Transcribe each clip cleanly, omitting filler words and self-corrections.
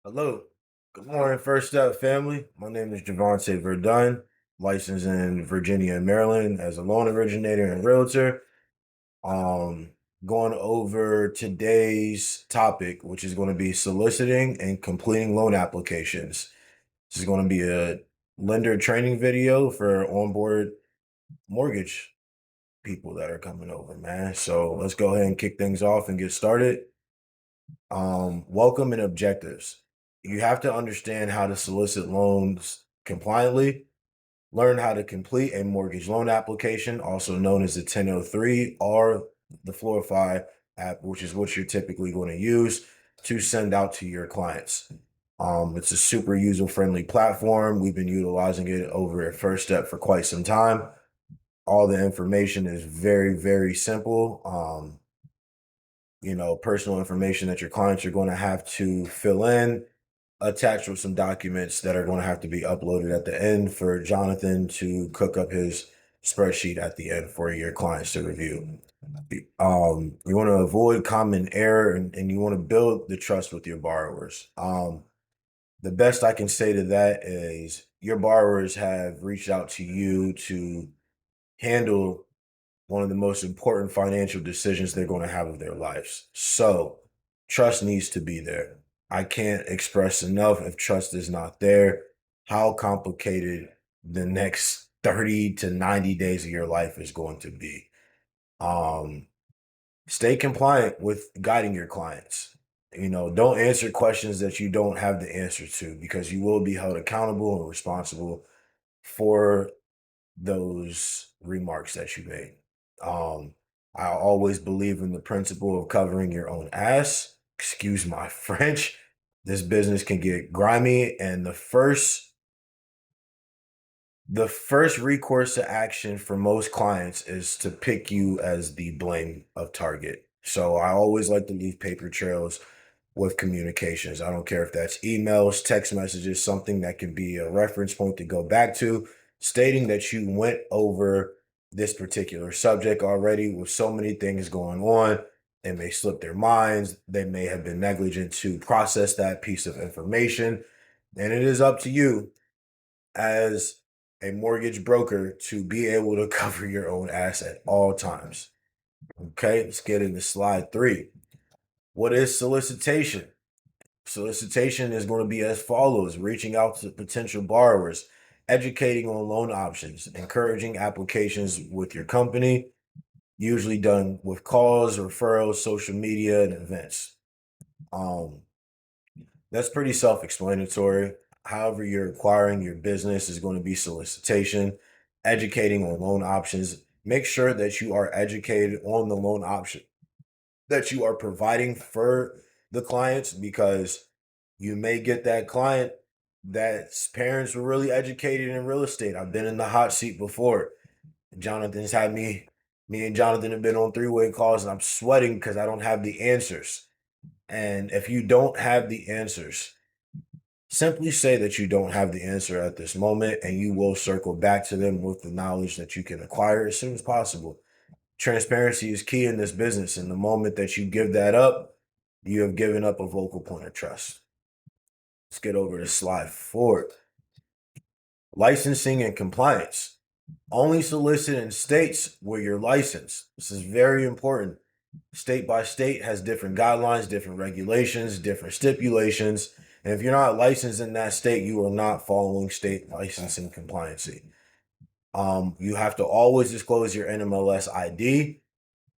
Hello. Good morning, First Step family. My name is Jovanta Verdun, licensed in Virginia and Maryland as a loan originator and realtor. Um, Going over today's topic, which is going to be soliciting and completing loan applications. This is going to be a lender training video for onboard mortgage people that are coming over, man. So let's go ahead and kick things off and get started. Welcome and objectives. You have to understand how to solicit loans compliantly, learn how to complete a mortgage loan application, also known as the 1003 or the Florify app, which is what you're typically going to use to send out to your clients. It's a super user-friendly platform. We've been utilizing it over at First Step for quite some time. All the information is very, very simple. Personal information that your clients are going to have to fill in, attached with some documents that are going to have to be uploaded at the end for Jonathan to cook up his spreadsheet at the end for your clients to review. You want to avoid common error and you want to build the trust with your borrowers. The best I can say to that is your borrowers have reached out to you to handle one of the most important financial decisions they're going to have of their lives. So trust needs to be there. I can't express enough if trust is not there, how complicated the next 30 to 90 days of your life is going to be. Stay compliant with guiding your clients. Don't answer questions that you don't have the answer to because you will be held accountable and responsible for those remarks that you made. Um, I always believe in the principle of covering your own ass. Excuse my French. This business can get grimy, and the first recourse to action for most clients is to pick you as the blame of target. So I always like to leave paper trails with communications. I don't care if that's emails, text messages, something that can be a reference point to go back to, stating that you went over this particular subject already with so many things going on. They may slip their minds. They may have been negligent to process that piece of information. And it is up to you as a mortgage broker to be able to cover your own ass at all times. Okay, let's get into slide 3. What is solicitation? Solicitation is going to be as follows: reaching out to potential borrowers, educating on loan options, encouraging applications with your company, usually done with calls, referrals, social media, and events. Um, that's pretty self-explanatory. However, you're acquiring your business is going to be solicitation, educating on loan options. Make sure that you are educated on the loan option that you are providing for the clients, because you may get that client that's parents were really educated in real estate. I've been in the hot seat before. Jonathan's had me and Jonathan have been on three-way calls and I'm sweating because I don't have the answers. And if you don't have the answers, simply say that you don't have the answer at this moment and you will circle back to them with the knowledge that you can acquire as soon as possible. Transparency is key in this business, and the moment that you give that up, you have given up a vocal point of trust. Let's get over to slide 4. Licensing and compliance. Only solicit in states where you're licensed. This is very important. State by state has different guidelines, different regulations, different stipulations. And if you're not licensed in that state, you are not following state licensing compliancy. You have to always disclose your NMLS ID.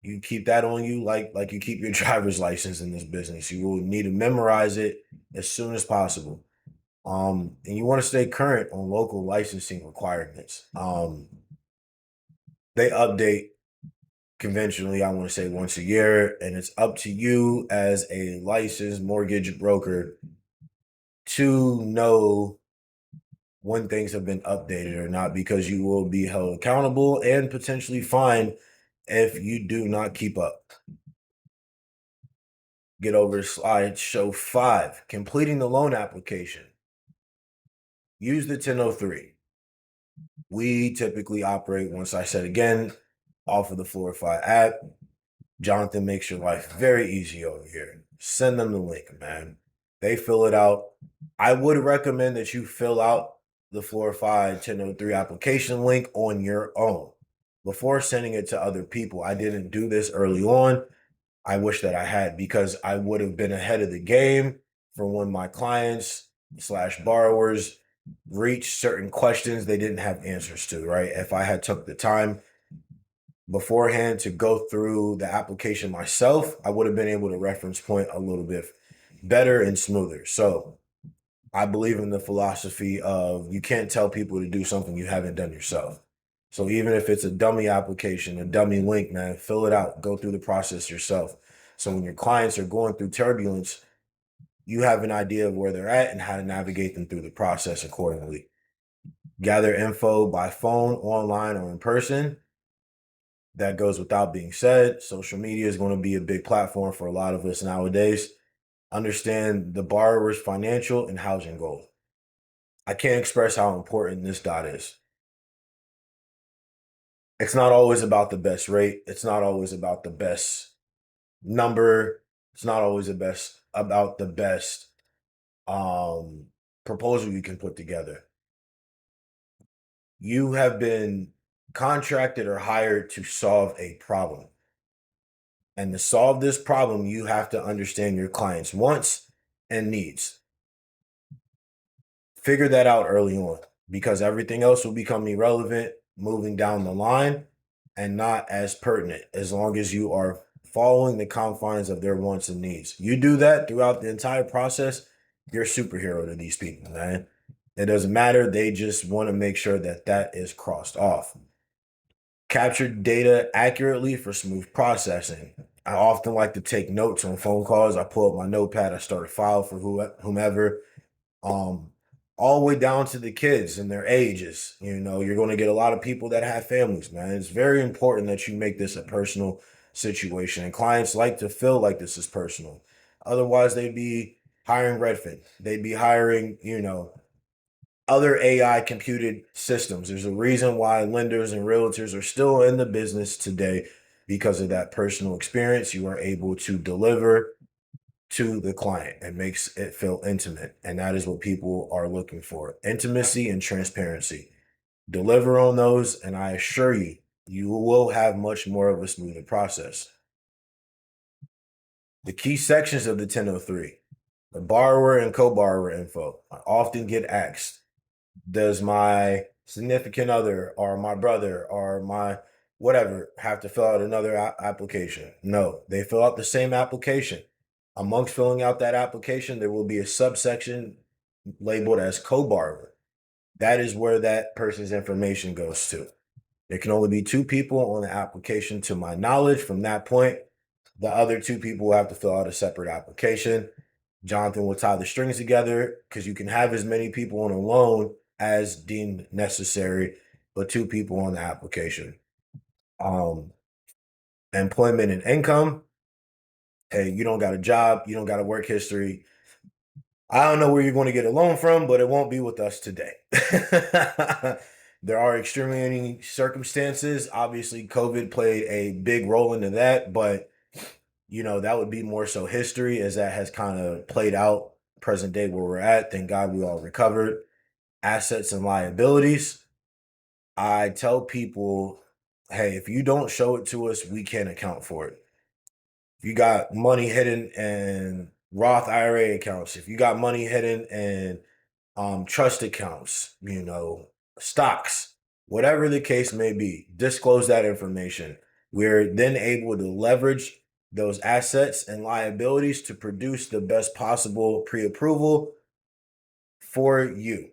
You keep that on you like you keep your driver's license in this business. You will need to memorize it as soon as possible. And you want to stay current on local licensing requirements. They update conventionally, I want to say once a year, and it's up to you as a licensed mortgage broker to know when things have been updated or not, because you will be held accountable and potentially fined if you do not keep up. Get over to slide show 5, completing the loan application. Use the 1003. We typically operate, once I said again, off of the Florify app. Jonathan makes your life very easy over here. Send them the link, man. They fill it out. I would recommend that you fill out the Florify 1003 application link on your own before sending it to other people. I didn't do this early on. I wish that I had, because I would have been ahead of the game for when my clients slash borrowers reach certain questions they didn't have answers to, right? If I had took the time beforehand to go through the application myself, I would have been able to reference point a little bit better and smoother. So I believe in the philosophy of you can't tell people to do something you haven't done yourself. So even if it's a dummy application, a dummy link, man, fill it out, go through the process yourself. So when your clients are going through turbulence, you have an idea of where they're at and how to navigate them through the process accordingly. Gather info by phone, online, or in person. That goes without being said. Social media is going to be a big platform for a lot of us nowadays. Understand the borrower's financial and housing goal. I can't express how important this dot is. It's not always about the best rate. It's not always about the best number. It's not always about the best um proposal you can put together. You have been contracted or hired to solve a problem. And to solve this problem, you have to understand your client's wants and needs. Figure that out early on, because everything else will become irrelevant moving down the line and not as pertinent as long as you are following the confines of their wants and needs. You do that throughout the entire process, you're a superhero to these people, man. It doesn't matter. They just want to make sure that that is crossed off. Capture data accurately for smooth processing. I often like to take notes on phone calls. I pull up my notepad, I start a file for whomever, um, all the way down to the kids and their ages. You know, you're going to get a lot of people that have families, man. It's very important that you make this a personal situation. And clients like to feel like this is personal. Otherwise, they'd be hiring Redfin. They'd be hiring, other AI computed systems. There's a reason why lenders and realtors are still in the business today, because of that personal experience you are able to deliver to the client. It makes it feel intimate. And that is what people are looking for: intimacy and transparency. Deliver on those, and I assure you, you will have much more of a smoother process. The key sections of the 1003: the borrower and co borrower info. I often get asked, does my significant other or my brother or my whatever have to fill out another application? No, they fill out the same application. Amongst filling out that application, there will be a subsection labeled as co-borrower. That is where that person's information goes to. There can only be two people on the application, to my knowledge. From that point, the other two people will have to fill out a separate application. Jonathan will tie the strings together, because you can have as many people on a loan as deemed necessary, but two people on the application. Um, Employment and income. Hey, you don't got a job, you don't got a work history. I don't know where you're going to get a loan from, but it won't be with us today. There are extremely circumstances. Obviously, COVID played a big role into that, but that would be more so history, as that has kind of played out present day where we're at. Thank God we all recovered. Assets and liabilities. I tell people, hey, if you don't show it to us, we can't account for it. If you got money hidden in Roth IRA accounts, if you got money hidden in trust accounts, stocks, whatever the case may be, disclose that information. We're then able to leverage those assets and liabilities to produce the best possible pre-approval for you.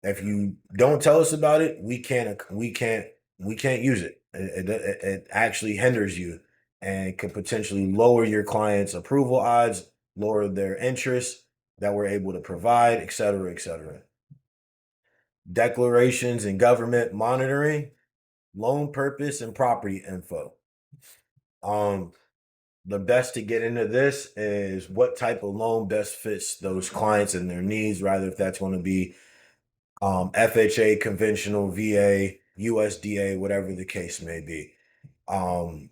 If you don't tell us about it, we can't use it. It actually hinders you and could potentially lower your client's approval odds, lower their interest that we're able to provide, et cetera, et cetera. Declarations and government monitoring, loan purpose and property info. The best to get into this is what type of loan best fits those clients and their needs, rather if that's going to be FHA, conventional, VA, USDA, whatever the case may be. Um,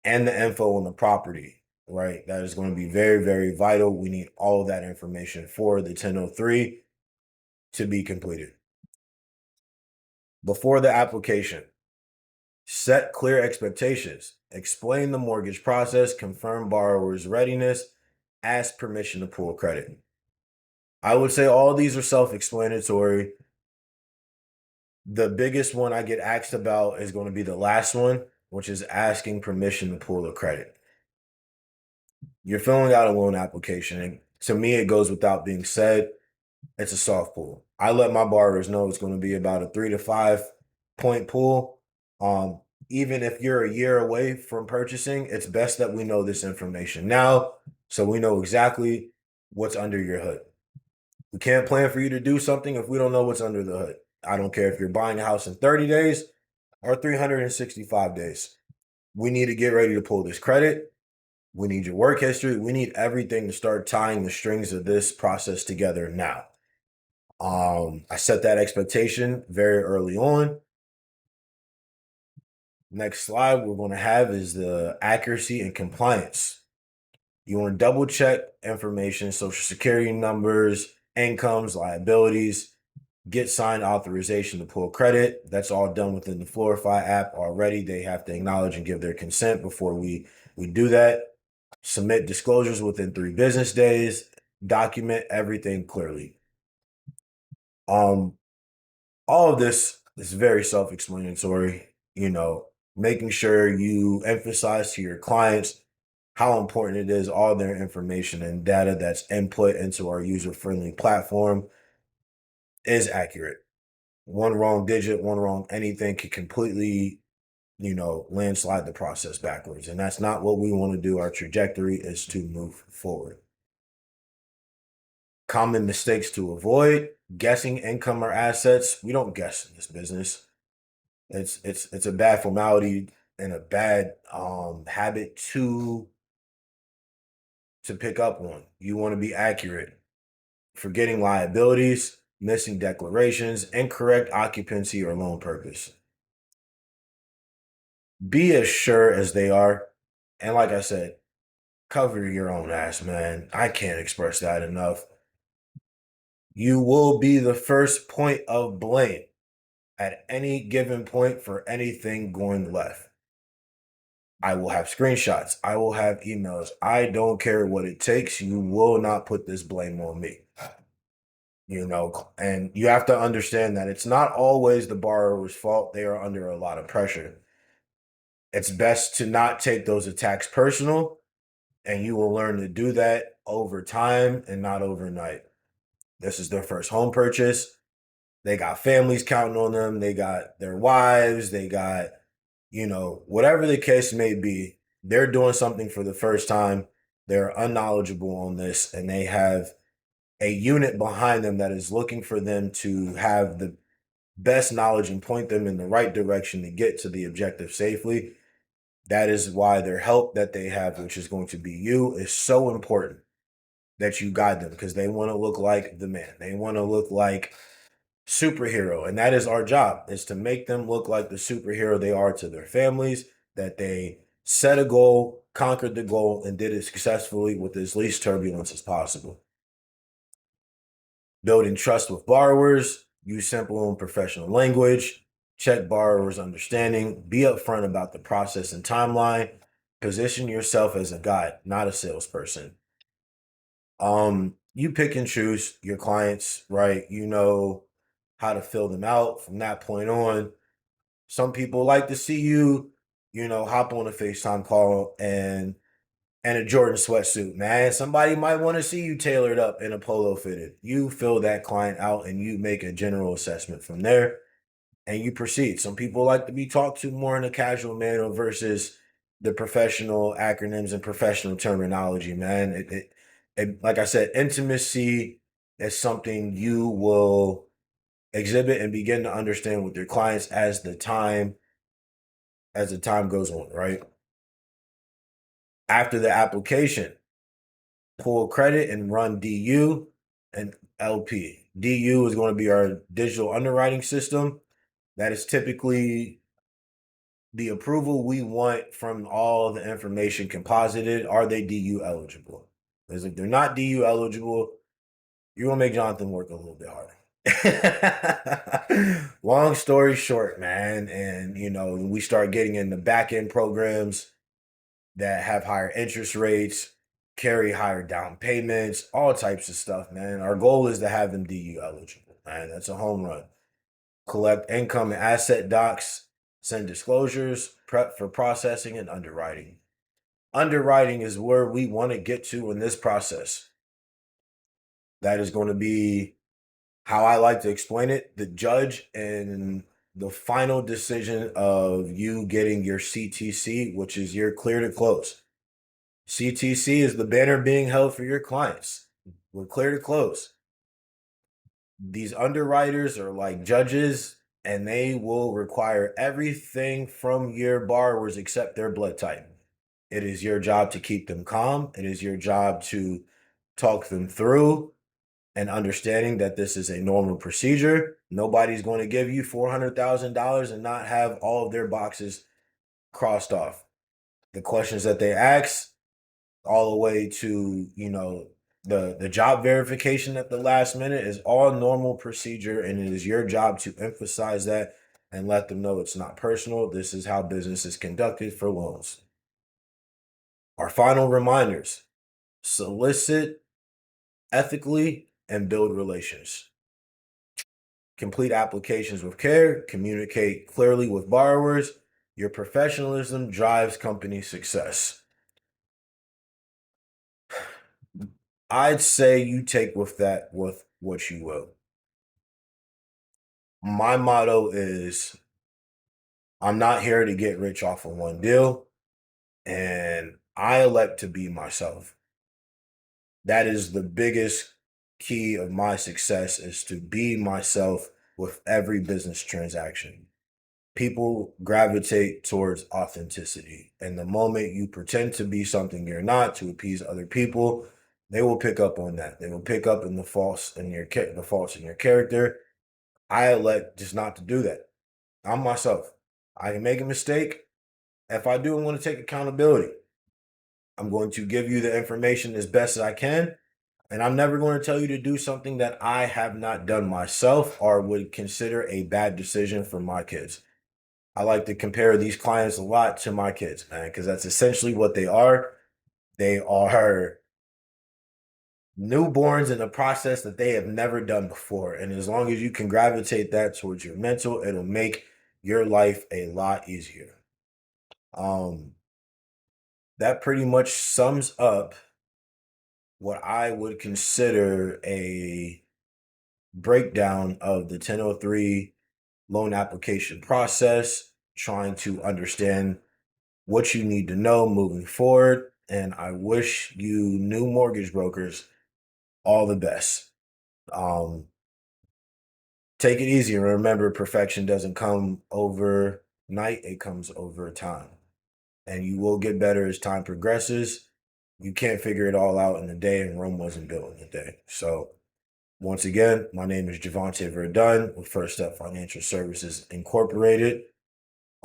and the info on the property, right? That is going to be very, very vital. We need all of that information for the 1003 to be completed. Before the application, set clear expectations, explain the mortgage process, confirm borrower's readiness, ask permission to pull credit. I would say all these are self-explanatory. The biggest one I get asked about is going to be the last one, which is asking permission to pull a credit. You're filling out a loan application, and to me, it goes without being said, it's a soft pull. I let my borrowers know it's going to be about a 3 to 5 point pull. Um, Even if you're a year away from purchasing, it's best that we know this information now so we know exactly what's under your hood. We can't plan for you to do something if we don't know what's under the hood. I don't care if you're buying a house in 30 days or 365 days. We need to get ready to pull this credit. We need your work history. We need everything to start tying the strings of this process together now. I set that expectation very early on. Next slide we're going to have is the accuracy and compliance. You want to double check information, social security numbers, incomes, liabilities, get signed authorization to pull credit. That's all done within the Florify app already. They have to acknowledge and give their consent before we do that. Submit disclosures within 3 business days. Document everything clearly. All of this is very self-explanatory, making sure you emphasize to your clients how important it is, all their information and data that's input into our user-friendly platform is accurate. One wrong digit, one wrong anything could completely, landslide the process backwards. And that's not what we want to do. Our trajectory is to move forward. Common mistakes to avoid: guessing income or assets. We don't guess in this business. It's a bad formality and a bad habit to pick up on. You want to be accurate. Forgetting liabilities, missing declarations, incorrect occupancy or loan purpose. Be as sure as they are. And like I said, cover your own ass, man. I can't express that enough. You will be the first point of blame at any given point for anything going left. I will have screenshots. I will have emails. I don't care what it takes. You will not put this blame on me. And you have to understand that it's not always the borrower's fault. They are under a lot of pressure. It's best to not take those attacks personal, and you will learn to do that over time and not overnight. This is their first home purchase. They got families counting on them. They got their wives. They got, whatever the case may be, they're doing something for the first time. They're unknowledgeable on this, and they have a unit behind them that is looking for them to have the best knowledge and point them in the right direction to get to the objective safely. That is why their help that they have, which is going to be you, is so important that you guide them, because they want to look like the man. They want to look like superhero. And that is our job, is to make them look like the superhero they are to their families, that they set a goal, conquered the goal, and did it successfully with as least turbulence as possible. Building trust with borrowers, use simple and professional language, check borrowers' understanding, be upfront about the process and timeline, position yourself as a guide, not a salesperson. You pick and choose your clients, right? You know how to fill them out from that point on. Some people like to see you, hop on a FaceTime call and a Jordan sweatsuit, man. Somebody might want to see you tailored up in a polo fitted. You fill that client out and you make a general assessment from there and you proceed. Some people like to be talked to more in a casual manner versus the professional acronyms and professional terminology, man. Like I said, intimacy is something you will exhibit and begin to understand with your clients as the time goes on, right? After the application, pull credit and run DU and LP. DU is going to be our digital underwriting system. That is typically the approval we want from all the information composited. Are they DU eligible? Because if they're not DU eligible, you're gonna make Jonathan work a little bit harder. Long story short, man, and we start getting into back end programs that have higher interest rates, carry higher down payments, all types of stuff, man. Our goal is to have them DU eligible, man. That's a home run. Collect income and asset docs, send disclosures, prep for processing and underwriting. Underwriting is where we want to get to in this process. That is going to be how I like to explain it, the judge and the final decision of you getting your CTC, which is your clear to close. CTC is the banner being held for your clients. We're clear to close. These underwriters are like judges, and they will require everything from your borrowers except their blood type. It is your job to keep them calm. It is your job to talk them through and understanding that this is a normal procedure. Nobody's going to give you $400,000 and not have all of their boxes crossed off. The questions that they ask, all the way to the job verification at the last minute, is all normal procedure, and it is your job to emphasize that and let them know it's not personal. This is how business is conducted for loans. Our final reminders: solicit ethically and build relations. Complete applications with care, communicate clearly with borrowers. Your professionalism drives company success. I'd say you take with that with what you will. My motto is, I'm not here to get rich off of one deal, and I elect to be myself. That is the biggest key of my success, is to be myself with every business transaction. People gravitate towards authenticity. And the moment you pretend to be something you're not to appease other people, they will pick up on that. They will pick up in the faults in your character. I elect just not to do that. I'm myself. I can make a mistake. If I do, I want to take accountability. I'm going to give you the information as best as I can. And I'm never going to tell you to do something that I have not done myself or would consider a bad decision for my kids. I like to compare these clients a lot to my kids, man, because that's essentially what they are. They are newborns in a process that they have never done before. And as long as you can gravitate that towards your mental, it'll make your life a lot easier. Um, that pretty much sums up what I would consider a breakdown of the 1003 loan application process, trying to understand what you need to know moving forward. And I wish you new mortgage brokers all the best. Um, Take it easy and remember, perfection doesn't come overnight, it comes over time. And you will get better as time progresses. You can't figure it all out in a day, and Rome wasn't built in a day. So, once again, my name is Jovanta Verdun with First Step Financial Services Incorporated.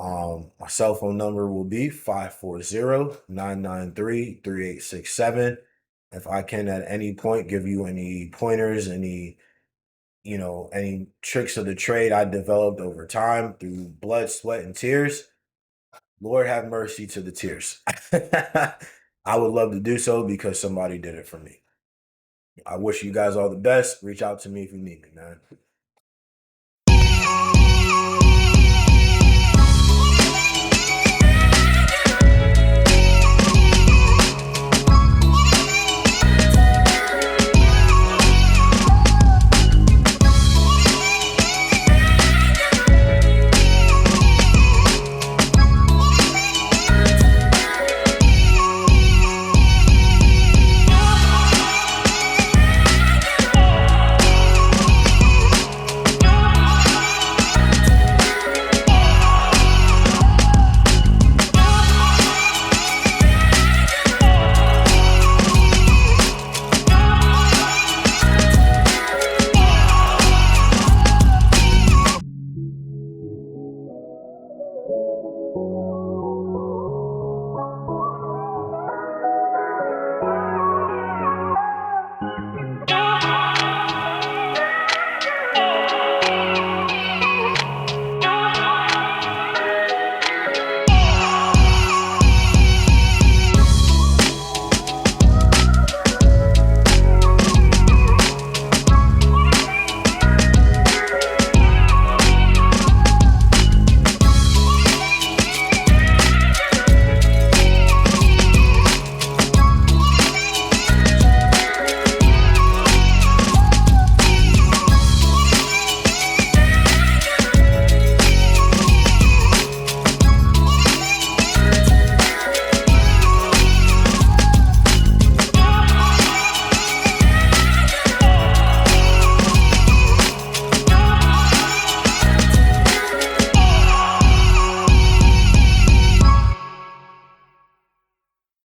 My cell phone number will be 540-993-3867. If I can at any point give you any pointers, any tricks of the trade I developed over time through blood, sweat, and tears, Lord have mercy to the tears. I would love to do so because somebody did it for me. I wish you guys all the best. Reach out to me if you need me, man.